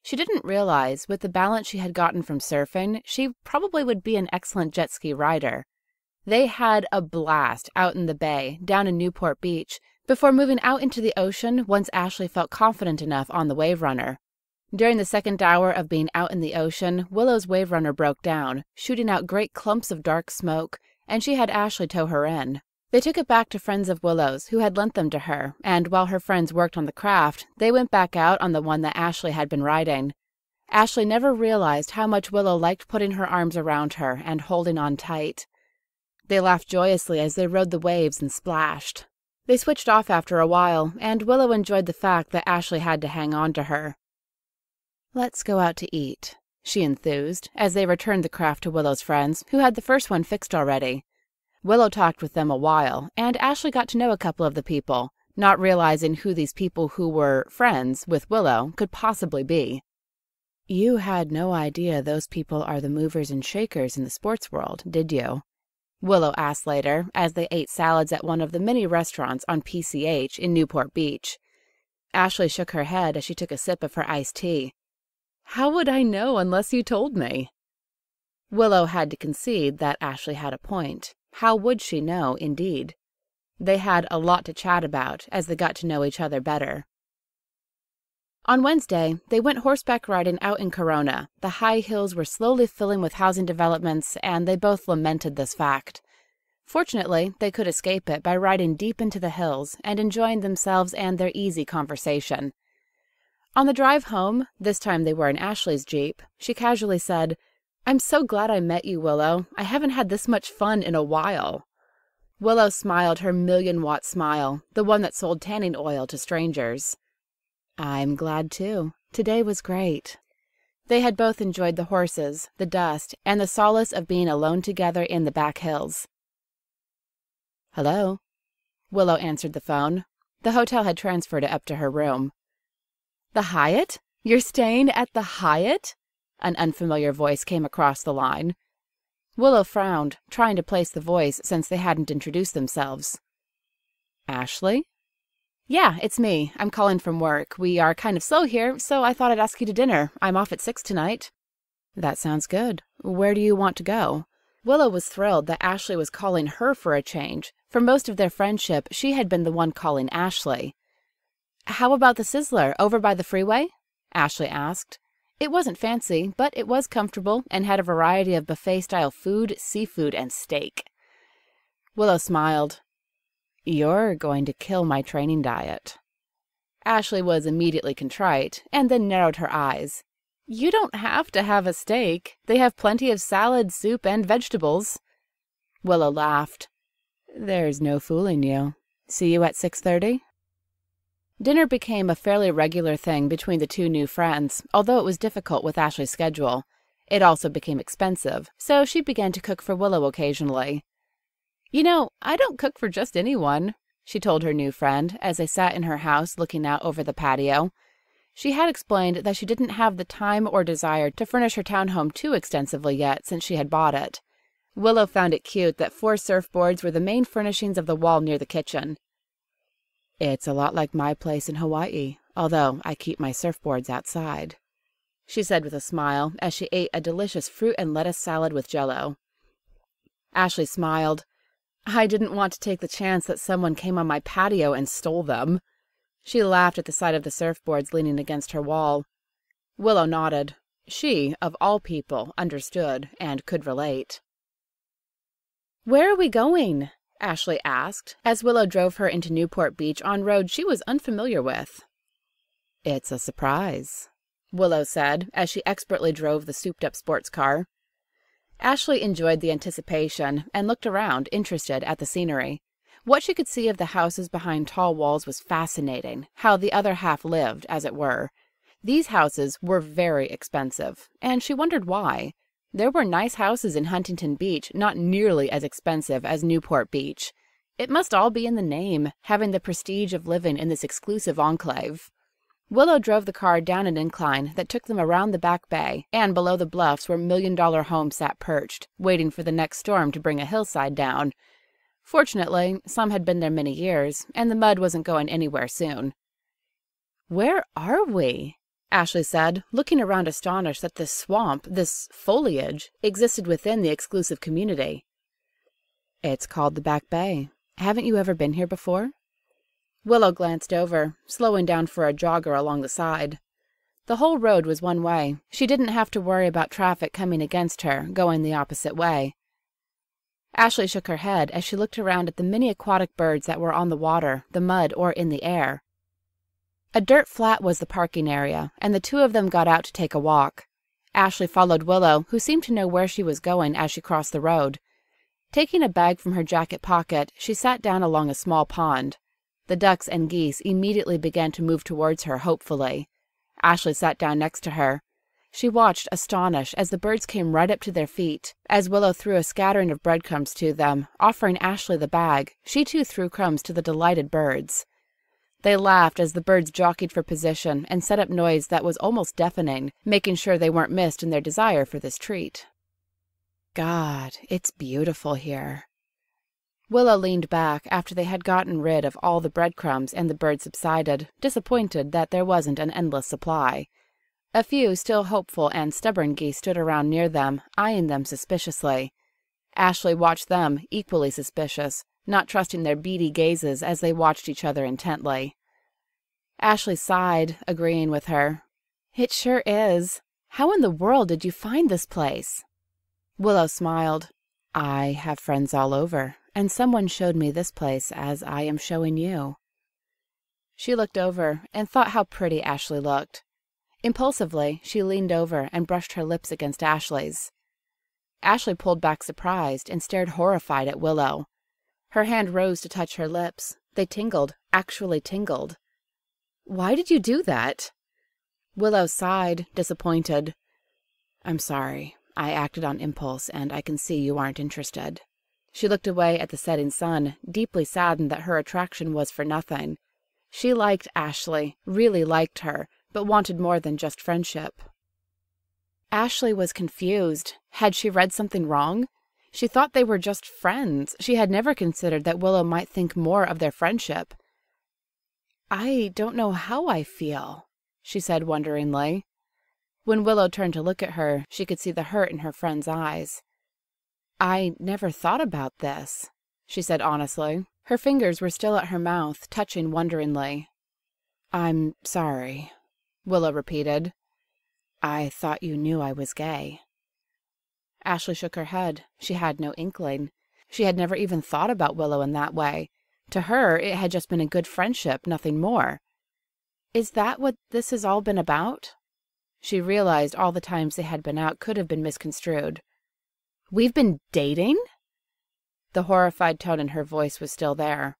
She didn't realize, with the balance she had gotten from surfing, she probably would be an excellent jet ski rider. They had a blast out in the bay, down in Newport Beach, before moving out into the ocean once Ashley felt confident enough on the wave runner. During the second hour of being out in the ocean, Willow's wave runner broke down, shooting out great clumps of dark smoke, and she had Ashley tow her in. They took it back to friends of Willow's who had lent them to her, and while her friends worked on the craft, they went back out on the one that Ashley had been riding. Ashley never realized how much Willow liked putting her arms around her and holding on tight. They laughed joyously as they rode the waves and splashed. They switched off after a while, and Willow enjoyed the fact that Ashley had to hang on to her. Let's go out to eat, she enthused, as they returned the craft to Willow's friends, who had the first one fixed already. Willow talked with them a while, and Ashley got to know a couple of the people, not realizing who these people who were friends with Willow could possibly be. You had no idea those people are the movers and shakers in the sports world, did you? Willow asked later, as they ate salads at one of the many restaurants on PCH in Newport Beach. Ashley shook her head as she took a sip of her iced tea. How would I know unless you told me? Willow had to concede that Ashley had a point. How would she know, indeed? They had a lot to chat about as they got to know each other better. On Wednesday, they went horseback riding out in Corona. The high hills were slowly filling with housing developments, and they both lamented this fact. Fortunately, they could escape it by riding deep into the hills and enjoying themselves and their easy conversation. On the drive home, this time they were in Ashley's Jeep, she casually said, I'm so glad I met you, Willow. I haven't had this much fun in a while. Willow smiled her million-watt smile, the one that sold tanning oil to strangers. I'm glad, too. Today was great. They had both enjoyed the horses, the dust, and the solace of being alone together in the back hills. Hello? Willow answered the phone. The hotel had transferred it up to her room. The Hyatt? You're staying at the Hyatt? An unfamiliar voice came across the line. Willow frowned, trying to place the voice since they hadn't introduced themselves. Ashley? Yeah, it's me. I'm calling from work. We are kind of slow here, so I thought I'd ask you to dinner. I'm off at 6 tonight. That sounds good. Where do you want to go? Willow was thrilled that Ashley was calling her for a change. For most of their friendship, she had been the one calling Ashley. How about the Sizzler over by the freeway? Ashley asked. It wasn't fancy, but it was comfortable and had a variety of buffet-style food, seafood, and steak. Willow smiled. You're going to kill my training diet. Ashley was immediately contrite, and then narrowed her eyes. You don't have to have a steak. They have plenty of salad, soup, and vegetables. Willow laughed. There's no fooling you. See you at 6:30? Dinner became a fairly regular thing between the two new friends, although it was difficult with Ashley's schedule. It also became expensive, so she began to cook for Willow occasionally. You know, I don't cook for just anyone, she told her new friend as they sat in her house looking out over the patio. She had explained that she didn't have the time or desire to furnish her townhome too extensively yet since she had bought it. Willow found it cute that 4 surfboards were the main furnishings of the wall near the kitchen. "It's a lot like my place in Hawaii, although I keep my surfboards outside," she said with a smile as she ate a delicious fruit and lettuce salad with Jell-O. Ashley smiled. "I didn't want to take the chance that someone came on my patio and stole them." She laughed at the sight of the surfboards leaning against her wall. Willow nodded. She, of all people, understood and could relate. "Where are we going?" Ashley asked, as Willow drove her into Newport Beach on roads she was unfamiliar with. "It's a surprise," Willow said, as she expertly drove the souped-up sports car. Ashley enjoyed the anticipation and looked around, interested at the scenery. What she could see of the houses behind tall walls was fascinating, how the other half lived, as it were. These houses were very expensive, and she wondered why. There were nice houses in Huntington Beach, not nearly as expensive as Newport Beach. It must all be in the name, having the prestige of living in this exclusive enclave. Willow drove the car down an incline that took them around the back bay and below the bluffs where million-dollar homes sat perched, waiting for the next storm to bring a hillside down. Fortunately, some had been there many years, and the mud wasn't going anywhere soon. "Where are we?" Ashley said, looking around astonished that this swamp, this foliage, existed within the exclusive community. "It's called the Back Bay. Haven't you ever been here before?" Willow glanced over, slowing down for a jogger along the side. The whole road was one way. She didn't have to worry about traffic coming against her, going the opposite way. Ashley shook her head as she looked around at the many aquatic birds that were on the water, the mud, or in the air. A dirt flat was the parking area, and the two of them got out to take a walk. Ashley followed Willow, who seemed to know where she was going as she crossed the road. Taking a bag from her jacket pocket, she sat down along a small pond. The ducks and geese immediately began to move towards her hopefully. Ashley sat down next to her. She watched, astonished, as the birds came right up to their feet. As Willow threw a scattering of breadcrumbs to them, offering Ashley the bag, she too threw crumbs to the delighted birds. They laughed as the birds jockeyed for position and set up noise that was almost deafening, making sure they weren't missed in their desire for this treat. "God, it's beautiful here." Willow leaned back after they had gotten rid of all the breadcrumbs and the birds subsided, disappointed that there wasn't an endless supply. A few still hopeful and stubborn geese stood around near them, eyeing them suspiciously. Ashley watched them, equally suspicious, not trusting their beady gazes as they watched each other intently. Ashley sighed, agreeing with her. "It sure is. How in the world did you find this place?" Willow smiled. "I have friends all over, and someone showed me this place as I am showing you." She looked over and thought how pretty Ashley looked. Impulsively, she leaned over and brushed her lips against Ashley's. Ashley pulled back surprised and stared horrified at Willow. Her hand rose to touch her lips. They tingled, actually tingled. "Why did you do that?" Willow sighed, disappointed. "I'm sorry. I acted on impulse, and I can see you aren't interested." She looked away at the setting sun, deeply saddened that her attraction was for nothing. She liked Ashley, really liked her, but wanted more than just friendship. Ashley was confused. Had she read something wrong? She thought they were just friends. She had never considered that Willow might think more of their friendship. "I don't know how I feel," she said wonderingly. When Willow turned to look at her, she could see the hurt in her friend's eyes. "I never thought about this," she said honestly. Her fingers were still at her mouth, touching wonderingly. "I'm sorry," Willow repeated. "I thought you knew I was gay." Ashley shook her head. She had no inkling. She had never even thought about Willow in that way. To her, it had just been a good friendship, nothing more. "Is that what this has all been about?" She realized all the times they had been out could have been misconstrued. "We've been dating?" The horrified tone in her voice was still there.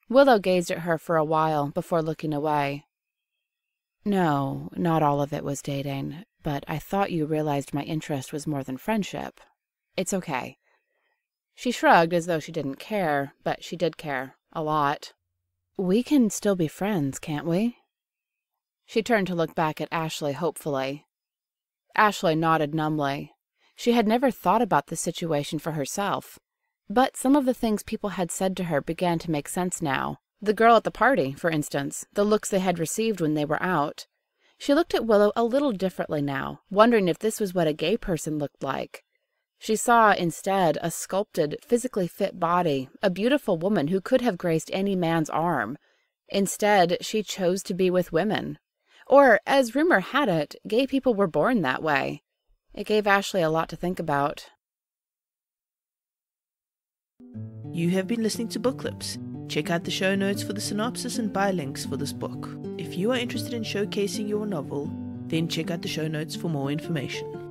Willow gazed at her for a while before looking away. "No, not all of it was dating, but I thought you realized my interest was more than friendship. It's okay." She shrugged as though she didn't care, but she did care. A lot. We can still be friends, can't we? She turned to look back at Ashley hopefully. Ashley nodded numbly. She had never thought about the situation for herself. But some of the things people had said to her began to make sense now. The girl at the party, for instance, the looks they had received when they were out. She looked at Willow a little differently now, wondering if this was what a gay person looked like. She saw, instead, a sculpted, physically fit body, a beautiful woman who could have graced any man's arm. Instead, she chose to be with women. Or, as rumor had it, gay people were born that way. It gave Ashley a lot to think about. You have been listening to Book Clips. Check out the show notes for the synopsis and buy links for this book. If you are interested in showcasing your novel, then check out the show notes for more information.